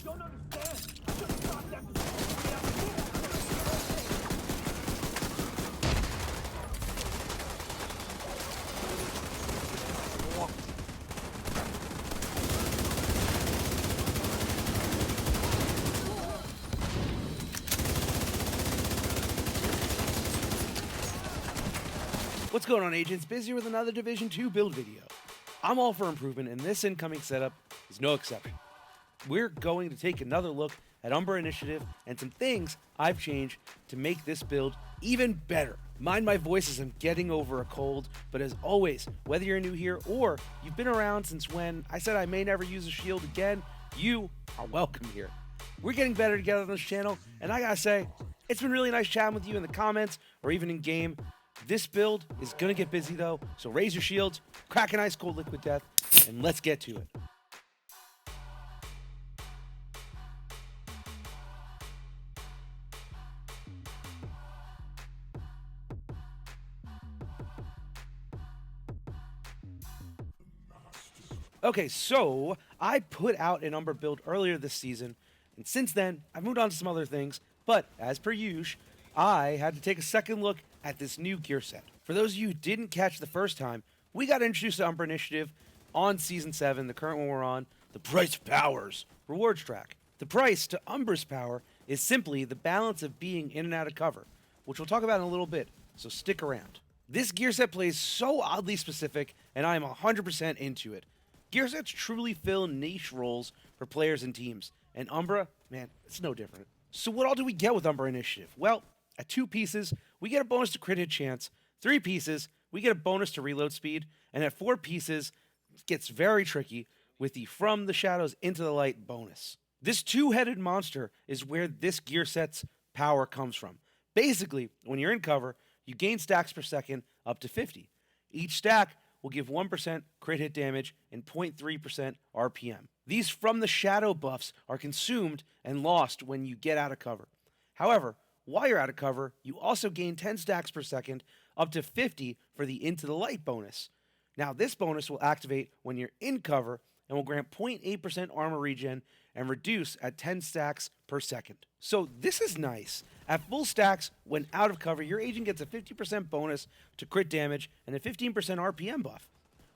don't understand. I should have stopped that before we What's going on, agents? Busy with another Division 2 build video. I'm all for improvement, and this incoming setup is no exception. We're going to take another look at UMBRA Initiative and some things I've changed to make this build even better. Mind my voice as I'm getting over a cold, but as always, whether you're new here or you've been around since when I said I may never use a shield again, you are welcome here. We're getting better together on this channel, and I gotta say, it's been really nice chatting with you in the comments or even in game. This build is gonna get busy though, so raise your shields, crack an ice cold liquid death, and let's get to it. Okay, so I put out an UMBRA build earlier this season, and since then I've moved on to some other things, but as per usual, I had to take a second look at this new gear set. For those of you who didn't catch the first time, we got introduced to UMBRA Initiative on Season 7, the current one we're on, the Price of Powers rewards track. The price to UMBRA's power is simply the balance of being in and out of cover, which we'll talk about in a little bit, so stick around. This gear set plays so oddly specific, and I am 100% into it. Gear sets truly fill niche roles for players and teams, and UMBRA, man, it's no different. So what all do we get with UMBRA Initiative? Well, at 2 pieces, we get a bonus to crit hit chance. 3 pieces, we get a bonus to reload speed. And at 4 pieces, it gets very tricky with the From the Shadows into the Light bonus. This 2-headed monster is where this gear set's power comes from. Basically, when you're in cover, you gain stacks per second up to 50. Each stack will give 1% crit hit damage and 0.3% RPM. These From the Shadow buffs are consumed and lost when you get out of cover. However, while you're out of cover, you also gain 10 stacks per second, up to 50 for the Into the Light bonus. Now, this bonus will activate when you're in cover and will grant 0.8% armor regen and reduce at 10 stacks per second. So this is nice. At full stacks, when out of cover, your agent gets a 50% bonus to crit damage and a 15% RPM buff.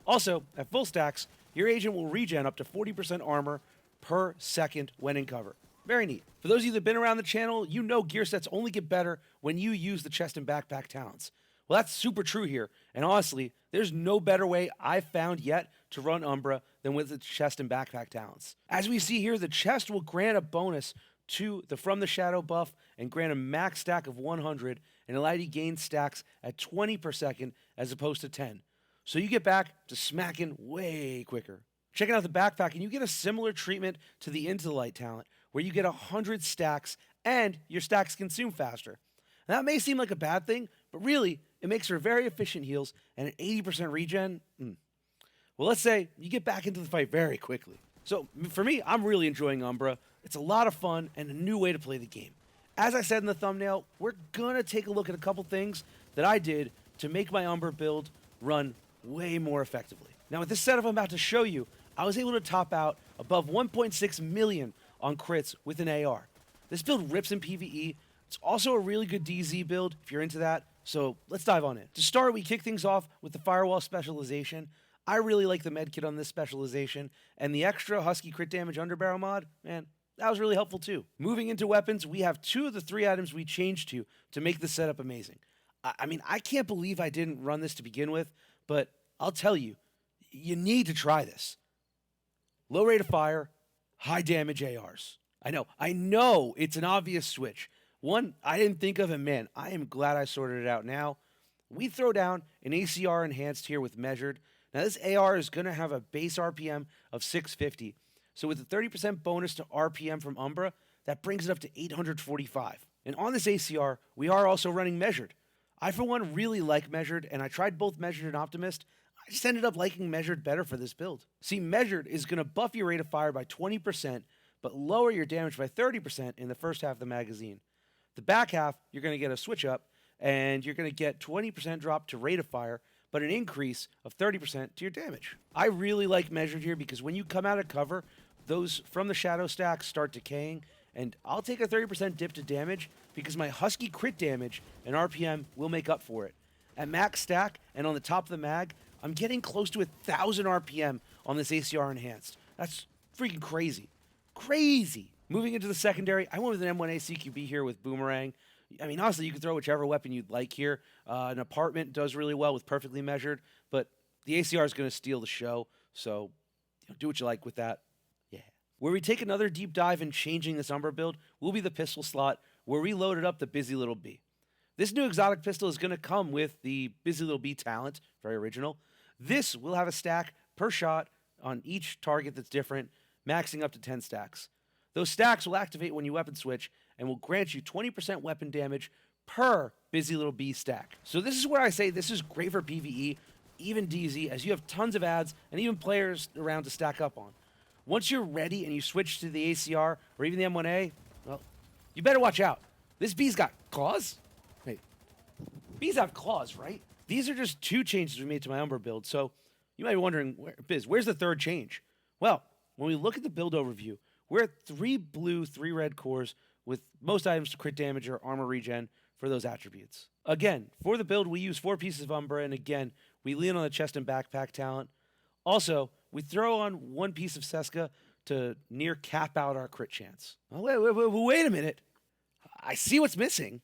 Also, at full stacks, your agent will regen up to 40% armor per second when in cover. Very neat. For those of you that have been around the channel, you know gear sets only get better when you use the chest and backpack talents. Well, that's super true here, and honestly, there's no better way I've found yet to run UMBRA than with the chest and backpack talents. As we see here, the chest will grant a bonus to the From the Shadow buff and grant a max stack of 100 and allow you to gain stacks at 20 per second as opposed to 10. So you get back to smacking way quicker. Checking out the backpack, and you get a similar treatment to the Into the Light talent, where you get 100 stacks and your stacks consume faster. Now, that may seem like a bad thing, but really, it makes for very efficient heals and an 80% regen. Well, let's say you get back into the fight very quickly. So for me, I'm really enjoying UMBRA. It's a lot of fun and a new way to play the game. As I said in the thumbnail, we're gonna take a look at a couple things that I did to make my UMBRA build run way more effectively. Now, with this setup I'm about to show you, I was able to top out above 1.6 million on crits with an AR. This build rips in PvE. It's also a really good DZ build if you're into that, so let's dive on in. To start, we kick things off with the Firewall specialization. I really like the medkit on this specialization, and the extra Husky crit damage underbarrel mod, man, that was really helpful too. Moving into weapons, we have 2 of the 3 items we changed to make the setup amazing. I mean, I can't believe I didn't run this to begin with, but I'll tell you, you need to try this. Low rate of fire, high damage ARs. I know it's an obvious switch. One I didn't think of, and man, I am glad I sorted it out now. We throw down an ACR enhanced here with measured. Now this AR is going to have a base RPM of 650. So with a 30% bonus to RPM from UMBRA, that brings it up to 845. And on this ACR, we are also running measured. I, for one, really like measured, and I tried both measured and optimist. I just ended up liking measured better for this build. See, measured is going to buff your rate of fire by 20%, but lower your damage by 30% in the first half of the magazine. The back half, you're going to get a switch up, and you're going to get 20% drop to rate of fire, but an increase of 30% to your damage. I really like measured here because when you come out of cover, those from the shadow stack start decaying, and I'll take a 30% dip to damage because my Husky crit damage and RPM will make up for it. At max stack and on the top of the mag, I'm getting close to 1,000 RPM on this ACR enhanced. That's freaking crazy. Crazy. Moving into the secondary, I went with an M1A CQB here with Boomerang. I mean, honestly, you can throw whichever weapon you'd like here. An apartment does really well with perfectly measured, but the ACR is going to steal the show, so do what you like with that. Yeah. Where we take another deep dive in changing this Umbra build will be the pistol slot, where we loaded up the Busy Little Bee. This new exotic pistol is going to come with the Busy Little Bee talent, very original. This will have a stack per shot on each target that's different, maxing up to 10 stacks. Those stacks will activate when you weapon switch and will grant you 20% weapon damage per Busy Little Bee stack. So this is where I say this is great for PvE, even DZ, as you have tons of ads and even players around to stack up on. Once you're ready and you switch to the ACR or even the M1A, well, you better watch out. This bee's got claws? Hey, bees have claws, right? These are just 2 changes we made to my Umbra build, so you might be wondering, Biz, where's the 3rd change? Well, when we look at the build overview, we're at 3 blue, 3 red cores with most items to crit damage or armor regen for those attributes. Again, for the build, we use 4 pieces of Umbra, and again, we lean on the chest and backpack talent. Also, we throw on 1 piece of Seska to near cap out our crit chance. Oh, wait a minute. I see what's missing.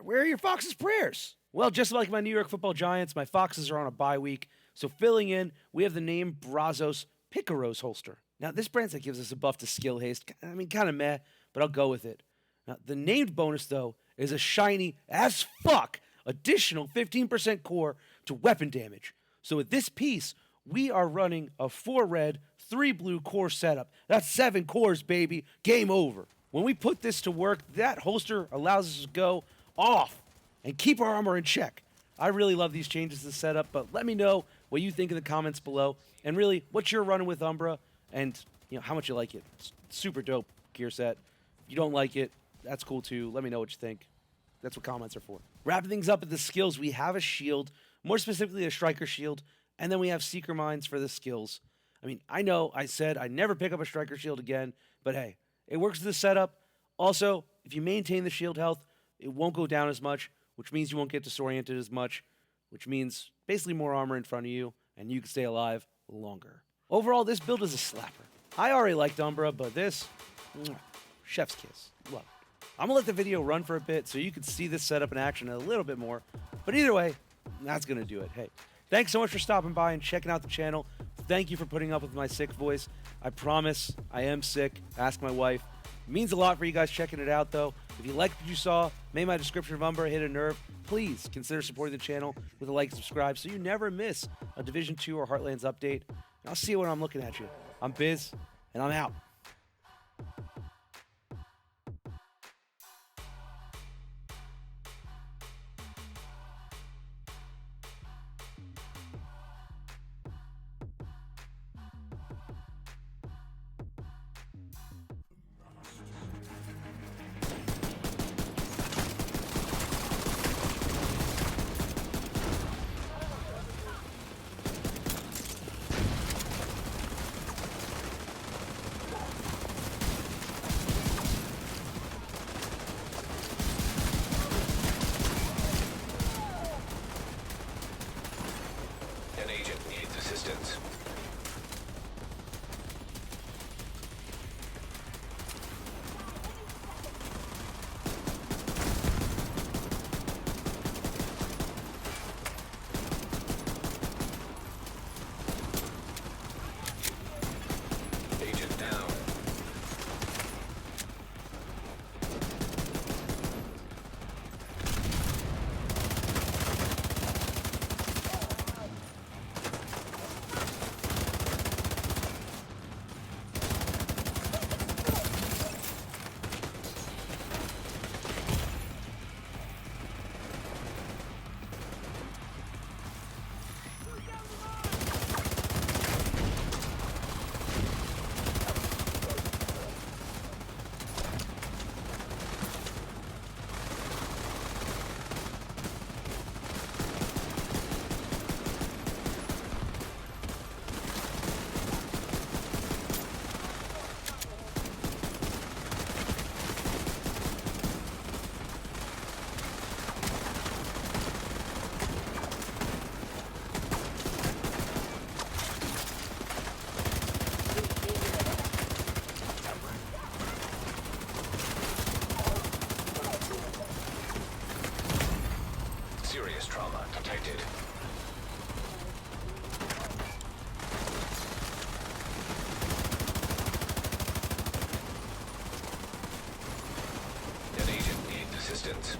Where are your Fox's prayers? Well, just like my New York Football Giants, my Foxes are on a bye week, so filling in, we have the name Brazos Picaros holster. Now, this brand set gives us a buff to skill haste. I mean, kind of meh, but I'll go with it. Now, the named bonus, though, is a shiny as fuck additional 15% core to weapon damage. So with this piece, we are running a 4 red, 3 blue core setup. That's 7 cores, baby. Game over. When we put this to work, that holster allows us to go off and keep our armor in check. I really love these changes to the setup, but let me know what you think in the comments below, and really what you're running with Umbra, and how much you like it. It's super dope gear set. If you don't like it, that's cool too. Let me know what you think. That's what comments are for. Wrapping things up with the skills, we have a shield, more specifically a striker shield, and then we have seeker mines for the skills. I mean, I know I said I'd never pick up a striker shield again, but hey, it works with the setup. Also, if you maintain the shield health, it won't go down as much, which means you won't get disoriented as much, which means basically more armor in front of you, and you can stay alive longer. Overall, this build is a slapper. I already liked Umbra, but this, chef's kiss. Love it. I'm going to let the video run for a bit so you can see this setup in action a little bit more. But either way, that's going to do it. Hey, thanks so much for stopping by and checking out the channel. Thank you for putting up with my sick voice. I promise I am sick. Ask my wife. It means a lot for you guys checking it out, though. If you liked what you saw, made my description of Umbra hit a nerve, please consider supporting the channel with a like and subscribe so you never miss a Division 2 or Heartlands update. And I'll see you when I'm looking at you. I'm Biz, and I'm out. agent.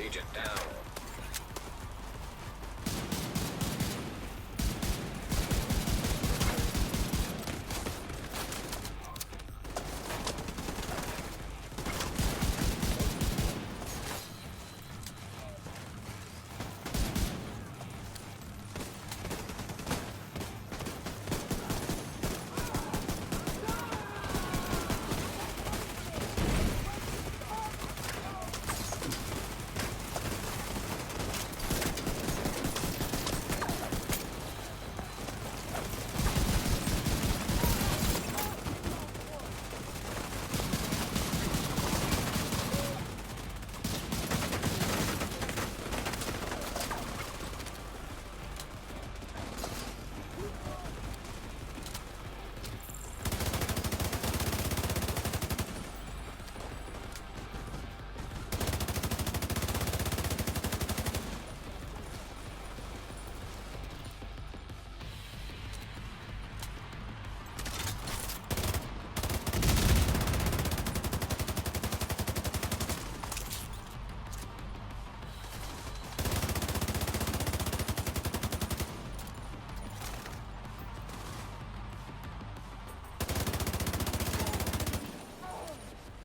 Agent down.